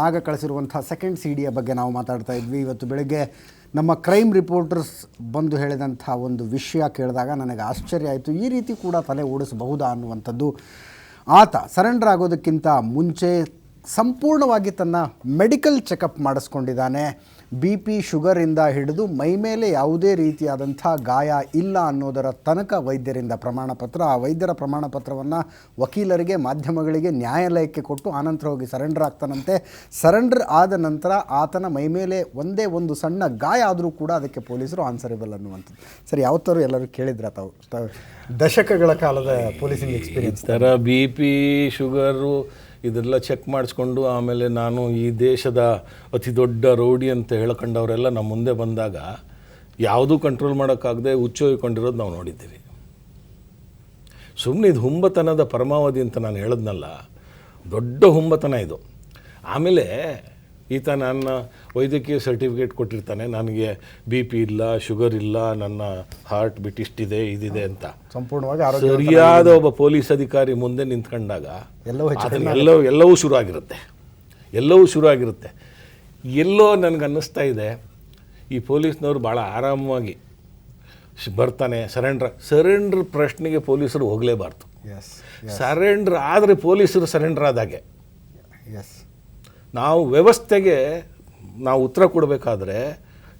ನಾಗ ಕಳಿಸಿರುವಂಥ ಸೆಕೆಂಡ್ ಸಿಡಿಯ ಬಗ್ಗೆ ನಾವು ಮಾತಾಡ್ತಾ ಇದ್ವಿ. ಇವತ್ತು ಬೆಳಗ್ಗೆ ನಮ್ಮ ಕ್ರೈಮ್ ರಿಪೋರ್ಟರ್ಸ್ ಬಂದು ಹೇಳಿದಂಥ ಒಂದು ವಿಷಯ ಕೇಳಿದಾಗ ನನಗೆ ಆಶ್ಚರ್ಯ ಆಯಿತು. ಈ ರೀತಿ ಕೂಡ ತಲೆ ಓಡಿಸಬಹುದಾ ಅನ್ನುವಂಥದ್ದು. ಆತ ಸರೆಂಡರ್ ಆಗೋದಕ್ಕಿಂತ ಮುಂಚೆ ಸಂಪೂರ್ಣವಾಗಿ ತನ್ನ ಮೆಡಿಕಲ್ ಚೆಕಪ್ ಮಾಡಿಸ್ಕೊಂಡಿದ್ದಾನೆ. ಬಿ ಪಿ ಶುಗರಿಂದ ಹಿಡಿದು ಮೈಮೇಲೆ ಯಾವುದೇ ರೀತಿಯಾದಂಥ ಗಾಯ ಇಲ್ಲ ಅನ್ನೋದರ ತನಕ ವೈದ್ಯರಿಂದ ಪ್ರಮಾಣಪತ್ರ. ಆ ವೈದ್ಯರ ಪ್ರಮಾಣಪತ್ರವನ್ನು ವಕೀಲರಿಗೆ, ಮಾಧ್ಯಮಗಳಿಗೆ, ನ್ಯಾಯಾಲಯಕ್ಕೆ ಕೊಟ್ಟು ಆನಂತರ ಹೋಗಿ ಸರೆಂಡರ್ ಆಗ್ತಾನಂತೆ. ಸರೆಂಡರ್ ಆದ ನಂತರ ಆತನ ಮೈಮೇಲೆ ಒಂದೇ ಒಂದು ಸಣ್ಣ ಗಾಯ ಆದರೂ ಕೂಡ ಅದಕ್ಕೆ ಪೊಲೀಸರು ಆನ್ಸರೇಬಲ್ ಅನ್ನುವಂಥದ್ದು. ಸರಿ, ಯಾವತ್ತಾರು ಎಲ್ಲರೂ ಕೇಳಿದ್ರ ತಾವು ದಶಕಗಳ ಕಾಲದ ಪೊಲೀಸಿಂಗ್ ಎಕ್ಸ್ಪೀರಿಯನ್ಸ್ ಥರ ಬಿ ಪಿ ಶುಗರು ಇದೆಲ್ಲ ಚೆಕ್ ಮಾಡಿಸ್ಕೊಂಡು ಆಮೇಲೆ ನಾನು ಈ ದೇಶದ ಅತಿ ದೊಡ್ಡ ರೌಡಿ ಅಂತ ಹೇಳ್ಕೊಂಡವರೆಲ್ಲ ನಮ್ಮ ಮುಂದೆ ಬಂದಾಗ ಯಾವುದೂ ಕಂಟ್ರೋಲ್ ಮಾಡೋಕ್ಕಾಗದೆ ಹುಚ್ಚೋಯ್ಕೊಂಡಿರೋದು ನಾವು ನೋಡಿದ್ದೀವಿ. ಸುಮ್ಮನೆ ಇದು ಹುಂಬತನದ ಪರಮಾವಧಿ ಅಂತ ನಾನು ಹೇಳಿದ್ನಲ್ಲ, ದೊಡ್ಡ ಹುಂಬತನ ಇದು. ಆಮೇಲೆ ಈತ ನನ್ನ ವೈದ್ಯಕೀಯ ಸರ್ಟಿಫಿಕೇಟ್ ಕೊಟ್ಟಿರ್ತಾನೆ, ನನಗೆ ಬಿ ಪಿ ಇಲ್ಲ, ಶುಗರ್ ಇಲ್ಲ, ನನ್ನ ಹಾರ್ಟ್ ಬಿಟ್ ಇಷ್ಟಿದೆ, ಇದಿದೆ ಅಂತ. ಸಂಪೂರ್ಣವಾಗಿ ಸರಿಯಾದ ಒಬ್ಬ ಪೊಲೀಸ್ ಅಧಿಕಾರಿ ಮುಂದೆ ನಿಂತ್ಕೊಂಡಾಗ ಎಲ್ಲವೂ ಶುರು ಆಗಿರುತ್ತೆ. ಎಲ್ಲೋ ನನಗೆ ಅನ್ನಿಸ್ತಾ ಇದೆ, ಈ ಪೊಲೀಸ್ನವ್ರು ಭಾಳ ಆರಾಮವಾಗಿ ಬರ್ತಾನೆ. ಸರೆಂಡ್ರ್ ಪ್ರಶ್ನೆಗೆ ಪೊಲೀಸರು ಹೋಗಲೇಬಾರ್ದು. ಸರೆಂಡ್ರ್ ಆದರೆ ಪೊಲೀಸರು ಸರೆಂಡರ್ ಆದಾಗೆ. ನಾವು ವ್ಯವಸ್ಥೆಗೆ ನಾವು ಉತ್ತರ ಕೊಡಬೇಕಾದ್ರೆ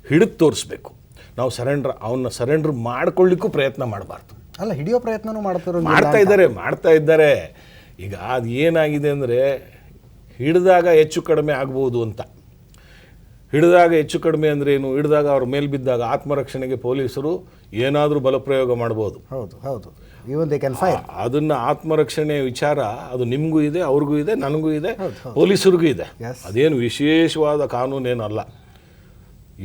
ಹಿಡಿದು ತೋರಿಸ್ಬೇಕು. ನಾವು ಅವನ್ನ ಸರೆಂಡರ್ ಮಾಡ್ಕೊಳ್ಳಿಕ್ಕೂ ಪ್ರಯತ್ನ ಮಾಡಬಾರ್ದು. ಅಲ್ಲ, ಹಿಡಿಯೋ ಪ್ರಯತ್ನನೂ ಮಾಡ್ತಾ ಇದ್ದಾರೆ. ಈಗ ಅದು ಏನಾಗಿದೆ ಅಂದರೆ, ಹಿಡಿದಾಗ ಹೆಚ್ಚು ಕಡಿಮೆ ಆಗ್ಬೋದು ಅಂತ. ಹಿಡಿದಾಗ ಹೆಚ್ಚು ಕಡಿಮೆ ಅಂದರೆ ಏನು? ಹಿಡಿದಾಗ ಅವ್ರ ಮೇಲೆ ಬಿದ್ದಾಗ ಆತ್ಮರಕ್ಷಣೆಗೆ ಪೊಲೀಸರು ಏನಾದರೂ ಬಲಪ್ರಯೋಗ ಮಾಡ್ಬೋದು. ಹೌದು. ಅದನ್ನು ಆತ್ಮರಕ್ಷಣೆ ವಿಚಾರ ಅದು ನಿಮಗೂ ಇದೆ, ಅವ್ರಿಗೂ ಇದೆ, ನನಗೂ ಇದೆ, ಪೊಲೀಸರಿಗೂ ಇದೆ. ಅದೇನು ವಿಶೇಷವಾದ ಕಾನೂನೇನಲ್ಲ.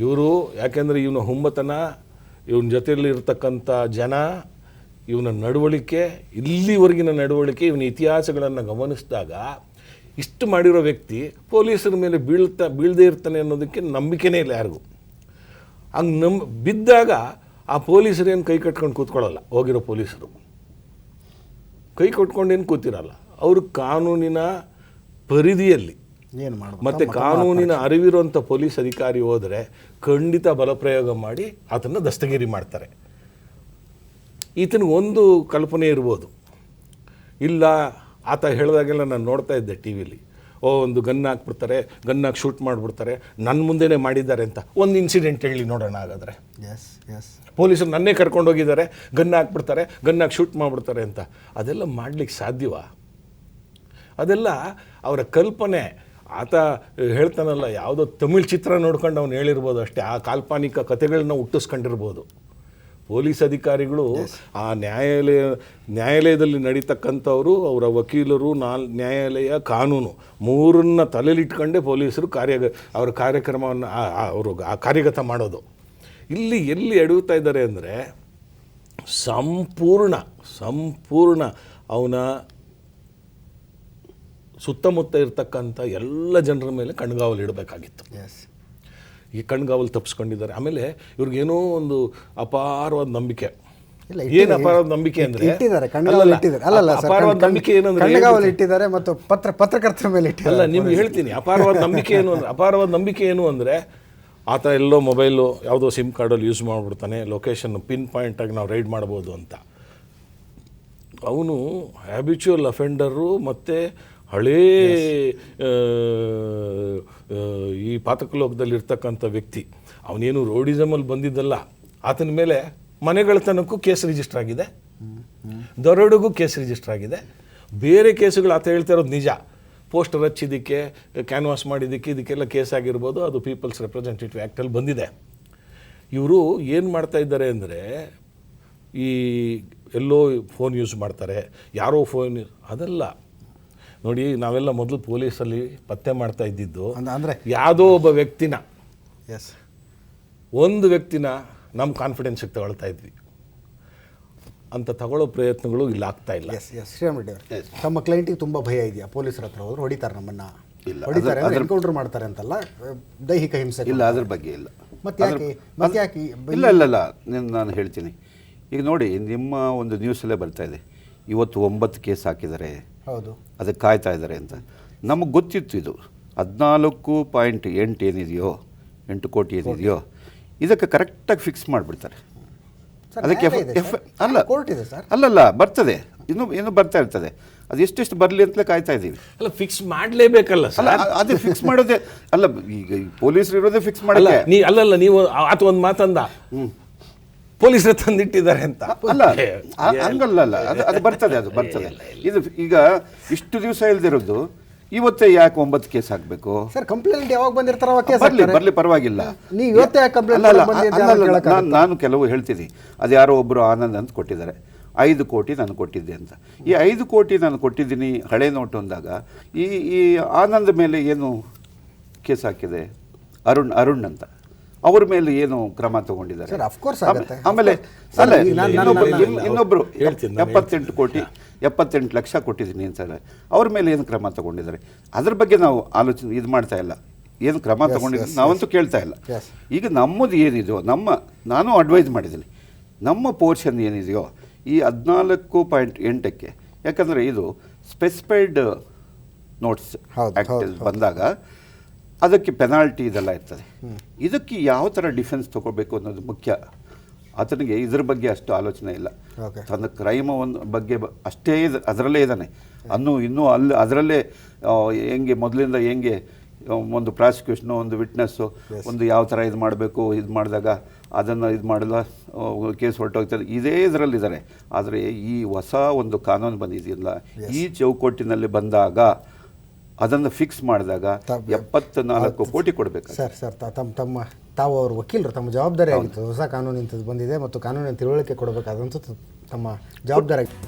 ಇವರು ಯಾಕೆಂದರೆ ಇವನ ಹುಂಬತನ, ಇವನ ಜೊತೆಯಲ್ಲಿ ಇರ್ತಕ್ಕಂಥ ಜನ, ಇವನ ನಡವಳಿಕೆ, ಇಲ್ಲಿವರೆಗಿನ ನಡವಳಿಕೆ, ಇವನ ಇತಿಹಾಸಗಳನ್ನು ಗಮನಿಸಿದಾಗ ಇಷ್ಟು ಮಾಡಿರೋ ವ್ಯಕ್ತಿ ಪೊಲೀಸರ ಮೇಲೆ ಬೀಳದೇ ಇರ್ತಾನೆ ಅನ್ನೋದಕ್ಕೆ ನಂಬಿಕೆನೇ ಇಲ್ಲ ಯಾರಿಗೂ. ಹಂಗೆ ಬಿದ್ದಾಗ ಆ ಪೊಲೀಸರೇನು ಕೈ ಕಟ್ಕೊಂಡು ಕೂತ್ಕೊಳ್ಳಲ್ಲ. ಹೋಗಿರೋ ಪೊಲೀಸರು ಕೈ ಕಟ್ಕೊಂಡೇನು ಕೂತಿರಲ್ಲ. ಅವರು ಕಾನೂನಿನ ಪರಿಧಿಯಲ್ಲಿ ಮತ್ತು ಕಾನೂನಿನ ಅರಿವಿರುವಂಥ ಪೊಲೀಸ್ ಅಧಿಕಾರಿ ಹೋದರೆ ಖಂಡಿತ ಬಲಪ್ರಯೋಗ ಮಾಡಿ ಆತನ್ನು ದಸ್ತಗಿರಿ ಮಾಡ್ತಾರೆ. ಈತನಿಗೆ ಒಂದು ಕಲ್ಪನೆ ಇರ್ಬೋದು, ಇಲ್ಲ ಆತ ಹೇಳಿದಾಗೆಲ್ಲ ನಾನು ನೋಡ್ತಾ ಇದ್ದೆ ಟಿ ವಿಲಿ, ಒಂದು ಗನ್ ಹಾಕಿ ಶೂಟ್ ಮಾಡಿಬಿಡ್ತಾರೆ, ನನ್ನ ಮುಂದೆನೇ ಮಾಡಿದ್ದಾರೆ ಅಂತ. ಒಂದು ಇನ್ಸಿಡೆಂಟ್ ಹೇಳಿ ನೋಡೋಣ. ಹಾಗಾದರೆ ಪೊಲೀಸರು ನನ್ನೇ ಕರ್ಕೊಂಡು ಹೋಗಿದ್ದಾರೆ, ಗನ್ ಹಾಕಿ ಶೂಟ್ ಮಾಡಿಬಿಡ್ತಾರೆ ಅಂತ. ಅದೆಲ್ಲ ಮಾಡಲಿಕ್ಕೆ ಸಾಧ್ಯವಾ? ಅದೆಲ್ಲ ಅವರ ಕಲ್ಪನೆ. ಆತ ಹೇಳ್ತಾನಲ್ಲ, ಯಾವುದೋ ತಮಿಳ್ ಚಿತ್ರ ನೋಡ್ಕೊಂಡು ಅವ್ನು ಹೇಳಿರ್ಬೋದು ಅಷ್ಟೇ. ಆ ಕಾಲ್ಪನಿಕ ಕಥೆಗಳನ್ನ ಹುಟ್ಟಿಸ್ಕೊಂಡಿರ್ಬೋದು. ಪೊಲೀಸ್ ಅಧಿಕಾರಿಗಳು ಆ ನ್ಯಾಯಾಲಯದಲ್ಲಿ ನಡೀತಕ್ಕಂಥವರು, ಅವರ ವಕೀಲರು, ನ್ಯಾಯಾಲಯ, ಕಾನೂನು ಮೂರನ್ನ ತಲೆಯಲ್ಲಿಟ್ಕೊಂಡೇ ಪೊಲೀಸರು ಅವರ ಕಾರ್ಯಕ್ರಮವನ್ನು ಅವರು ಕಾರ್ಯಗತ ಮಾಡೋದು. ಇಲ್ಲಿ ಎಲ್ಲಿ ಎಡುತ್ತಾ ಇದ್ದಾರೆ ಅಂದರೆ, ಸಂಪೂರ್ಣ ಅವನ ಸುತ್ತಮುತ್ತ ಇರ್ತಕ್ಕಂಥ ಎಲ್ಲ ಜನರ ಮೇಲೆ ಕಣ್ಗಾವಲು ಇಡಬೇಕಾಗಿತ್ತು. ಈ ಕಣ್ಗಾವಲು ತಪ್ಪಿಸ್ಕೊಂಡಿದ್ದಾರೆ. ಆಮೇಲೆ ಇವ್ರಿಗೇನೋ ಒಂದು ಅಪಾರವಾದ ನಂಬಿಕೆ. ಏನು ಅಪಾರವಾದ ನಂಬಿಕೆ ಅಂದರೆ, ಅಪಾರವಾದ ನಂಬಿಕೆ ಏನಂದ್ರೆ ಇಟ್ಟಿದ್ದಾರೆ ಮತ್ತು ಪತ್ರಕರ್ತರ ಮೇಲೆ ಅಲ್ಲ, ನಿಮ್ಗೆ ಹೇಳ್ತೀನಿ. ಅಪಾರವಾದ ನಂಬಿಕೆ ಏನು ಅಂದರೆ ಆತ ಎಲ್ಲೋ ಮೊಬೈಲು ಯಾವುದೋ ಸಿಮ್ ಕಾರ್ಡಲ್ಲಿ ಯೂಸ್ ಮಾಡಿಬಿಡ್ತಾನೆ, ಲೊಕೇಶನ್ ಪಿನ್ ಪಾಯಿಂಟಾಗಿ ನಾವು ರೈಡ್ ಮಾಡ್ಬೋದು ಅಂತ. ಅವನು ಹ್ಯಾಬಿಚುವಲ್ ಅಫೆಂಡರು ಮತ್ತು ಹಳೇ ಈ ಪಾತಕಲೋಕದಲ್ಲಿರ್ತಕ್ಕಂಥ ವ್ಯಕ್ತಿ. ಅವನೇನು ರೋಡಿಸಮಲ್ಲಿ ಬಂದಿದ್ದಲ್ಲ. ಆತನ ಮೇಲೆ ಮನೆಗಳತನಕ್ಕೂ ಕೇಸ್ ರಿಜಿಸ್ಟರ್ ಆಗಿದೆ, ದರೋಡೆಗೂ ಕೇಸ್ ರಿಜಿಸ್ಟರ್ ಆಗಿದೆ. ಬೇರೆ ಕೇಸುಗಳು ಆತ ಹೇಳ್ತಾ ಇರೋದು ನಿಜ. ಪೋಸ್ಟರ್ ಹಚ್ಚಿದ್ದಕ್ಕೆ, ಕ್ಯಾನ್ವಾಸ್ ಮಾಡಿದ್ದಕ್ಕೆ, ಇದಕ್ಕೆಲ್ಲ ಕೇಸ್ ಆಗಿರ್ಬೋದು. ಅದು ಪೀಪಲ್ಸ್ ರೆಪ್ರೆಸೆಂಟೇಟಿವ್ ಆ್ಯಕ್ಟಲ್ಲಿ ಬಂದಿದೆ. ಇವರು ಏನು ಮಾಡ್ತಾ ಇದ್ದಾರೆ ಅಂದರೆ, ಈ ಎಲ್ಲೋ ಫೋನ್ ಯೂಸ್ ಮಾಡ್ತಾರೆ, ಯಾರೋ ಫೋನ್ ಅದೆಲ್ಲ ನೋಡಿ. ನಾವೆಲ್ಲ ಮೊದಲು ಪೊಲೀಸಲ್ಲಿ ಪತ್ತೆ ಮಾಡ್ತಾ ಇದ್ದಿದ್ದು ಅಂದರೆ ಯಾವುದೋ ಒಬ್ಬ ಒಂದು ವ್ಯಕ್ತಿನ ನಮ್ಮ ಕಾನ್ಫಿಡೆನ್ಸಿಗೆ ತಗೊಳ್ತಾ ಇದ್ವಿ. ಅಂತ ತಗೊಳ್ಳೋ ಪ್ರಯತ್ನಗಳು ಇಲ್ಲಿ ಆಗ್ತಾ ಇಲ್ಲ. ಶ್ರೀರಾಮ್ ರೆಡ್ಡಿ ಅವರು, ತಮ್ಮ ಕ್ಲೈಂಟಿಗೆ ತುಂಬ ಭಯ ಇದೆಯಾ? ಪೊಲೀಸರ ಹತ್ರ ಹೋದ್ರು ಹೊಡಿತಾರೆ, ನಮ್ಮನ್ನು ಹೊಡಿತಾರೆ, ಎನ್ಕೌಂಟರ್ ಮಾಡ್ತಾರೆ ಅಂತಲ್ಲ, ದೈಹಿಕ ಹಿಂಸೆ ಇಲ್ಲ, ಅದ್ರ ಬಗ್ಗೆ ಇಲ್ಲ. ಮತ್ತೆ ಯಾಕೆ ಇಲ್ಲ ನಾನು ಹೇಳ್ತೀನಿ. ಈಗ ನೋಡಿ, ನಿಮ್ಮ ಒಂದು ನ್ಯೂಸಲ್ಲೇ ಬರ್ತಾ ಇದೆ, ಇವತ್ತು 9 ಕೇಸ್ ಹಾಕಿದ್ದಾರೆ, ಹೌದು, ಅದಕ್ಕೆ ಕಾಯ್ತಾ ಇದ್ದಾರೆ ಅಂತ. ನಮಗೆ ಗೊತ್ತಿತ್ತು ಇದು. 14.8 ಏನಿದೆಯೋ 8 ಕೋಟಿ ಏನಿದೆಯೋ ಇದಕ್ಕೆ ಕರೆಕ್ಟಾಗಿ ಫಿಕ್ಸ್ ಮಾಡಿಬಿಡ್ತಾರೆ. ಅದಕ್ಕೆ ಅಲ್ಲ ಕೋರ್ಟ್ ಇದೆ ಸರ್. ಅಲ್ಲಲ್ಲ ಬರ್ತದೆ, ಇನ್ನು ಬರ್ತಾ ಇರ್ತದೆ. ಅದು ಎಷ್ಟೆಷ್ಟು ಬರಲಿ ಅಂತಲೇ ಕಾಯ್ತಾ ಇದ್ದೀವಿ. ಅಲ್ಲ ಫಿಕ್ಸ್ ಮಾಡಲೇಬೇಕಲ್ಲ ಅಲ್ಲ ಸರ್. ಅದೇ ಫಿಕ್ಸ್ ಮಾಡೋದೇ ಅಲ್ಲ, ಈಗ ಪೊಲೀಸರು ಇರೋದೇ ಫಿಕ್ಸ್ ಅಲ್ಲ ಮಾಡಲ್ಲ. ನೀವು ಆತ ಒಂದು ಮಾತಂದ ಪೊಲೀಸರ ತಂದಿಟ್ಟಿದ್ದಾರೆ ಅಂತ. ಅಲ್ಲ ಹಂಗಲ್ಲ, ಅದು ಬರ್ತದೆ, ಅದು ಬರ್ತದೆ. ಇದು ಈಗ ಇಷ್ಟು ದಿವಸ ಇಲ್ದಿರೋದು ಇವತ್ತೇ ಯಾಕೆ 9 ಕೇಸ್ ಹಾಕಬೇಕು ಸರ್? ಕಂಪ್ಲೇಂಟ್ ಯಾವಾಗ ಬಂದಿರ್ತಾರ ಅವಾಗ ಕೇಸ್ ಬರ್ಲಿ ಪರವಾಗಿಲ್ಲ. ನೀವು ಇವತ್ತೇ ಯಾಕೆ ಕಂಪ್ಲೇಂಟ್ ನಾನು ಕೆಲವು ಹೇಳ್ತೀನಿ. ಅದು ಯಾರೋ ಒಬ್ಬರು ಆನಂದ್ ಅಂತ ಕೊಟ್ಟಿದ್ದಾರೆ, 5 ಕೋಟಿ ನಾನು ಕೊಟ್ಟಿದ್ದೆ ಅಂತ. ಈ 5 ಕೋಟಿ ನಾನು ಕೊಟ್ಟಿದ್ದೀನಿ ಹಳೆ ನೋಟು ಅಂದಾಗ ಈ ಆನಂದ್ ಮೇಲೆ ಏನು ಕೇಸ್ ಹಾಕಿದೆ? ಅರುಣ್ ಅಂತ, ಅವ್ರ ಮೇಲೆ ಏನು ಕ್ರಮ ತಗೊಂಡಿದ್ದಾರೆ? ಆಮೇಲೆ ಇನ್ನೊಬ್ರು 78 ಲಕ್ಷ ಕೊಟ್ಟಿದ್ದೀನಿ ಅಂತಾರೆ, ಅವ್ರ ಮೇಲೆ ಏನು ಕ್ರಮ ತಗೊಂಡಿದ್ದಾರೆ? ಅದ್ರ ಬಗ್ಗೆ ನಾವು ಆಲೋಚನೆ ಇದು ಮಾಡ್ತಾ ಇಲ್ಲ. ಏನು ಕ್ರಮ ತಗೊಂಡಿದ್ದೀವಿ ನಾವಂತೂ ಕೇಳ್ತಾ ಇಲ್ಲ. ಈಗ ನಮ್ಮದು ಏನಿದೆಯೋ ನಾನು ಅಡ್ವೈಸ್ ಮಾಡಿದ್ದೀನಿ, ನಮ್ಮ ಪೋರ್ಷನ್ ಏನಿದೆಯೋ ಈ 14.8ಕ್ಕೆ, ಯಾಕಂದರೆ ಇದು ಸ್ಪೆಸಿಫೈಡ್ ನೋಟ್ಸ್ ಆ್ಯಕ್ಟ್ ಬಂದಾಗ ಅದಕ್ಕೆ ಪೆನಾಲ್ಟಿ ಇದೆಲ್ಲ ಇರ್ತದೆ. ಇದಕ್ಕೆ ಯಾವ ಥರ ಡಿಫೆನ್ಸ್ ತೊಗೋಬೇಕು ಅನ್ನೋದು ಮುಖ್ಯ. ಆತನಿಗೆ ಇದ್ರ ಬಗ್ಗೆ ಅಷ್ಟು ಆಲೋಚನೆ ಇಲ್ಲ. ತನ್ನ ಕ್ರೈಮ್ ಒಂದು ಬಗ್ಗೆ ಅಷ್ಟೇ ಅದರಲ್ಲೇ ಇದ್ದಾನೆ. ಇನ್ನೂ ಅದರಲ್ಲೇ ಹೆಂಗೆ ಮೊದಲಿಂದ ಹೆಂಗೆ ಒಂದು ಪ್ರಾಸಿಕ್ಯೂಷನು, ಒಂದು ವಿಟ್ನೆಸ್ಸು, ಒಂದು ಯಾವ ಥರ ಇದು ಮಾಡಬೇಕು, ಇದು ಮಾಡಿದಾಗ ಅದನ್ನು ಇದು ಮಾಡಲ್ಲ ಕೇಸ್ ಹೊರಟೋಗ್ತದೆ, ಇದೇ ಇದರಲ್ಲಿದ್ದಾರೆ. ಆದರೆ ಈ ಹೊಸ ಒಂದು ಕಾನೂನು ಬಂದಿದೆಯಲ್ಲ, ಈ ಚೌಕಟ್ಟಿನಲ್ಲಿ ಬಂದಾಗ ಅದನ್ನು ಫಿಕ್ಸ್ ಮಾಡಿದಾಗ 74 ಕೋಟಿ ಕೊಡಬೇಕು. ಸರ್ ತಾವು ಅವ್ರ ವಕೀಲರು, ತಮ್ಮ ಜವಾಬ್ದಾರಿ ಆಗಿತ್ತು. ಹೊಸ ಕಾನೂನು ಇಂಥದ್ದು ಬಂದಿದೆ ಮತ್ತು ಕಾನೂನಿನ ತಿಳುವಳಿಕೆ ಕೊಡಬೇಕಾದಂಥ ತಮ್ಮ ಜವಾಬ್ದಾರಿ ಆಗಿತ್ತು.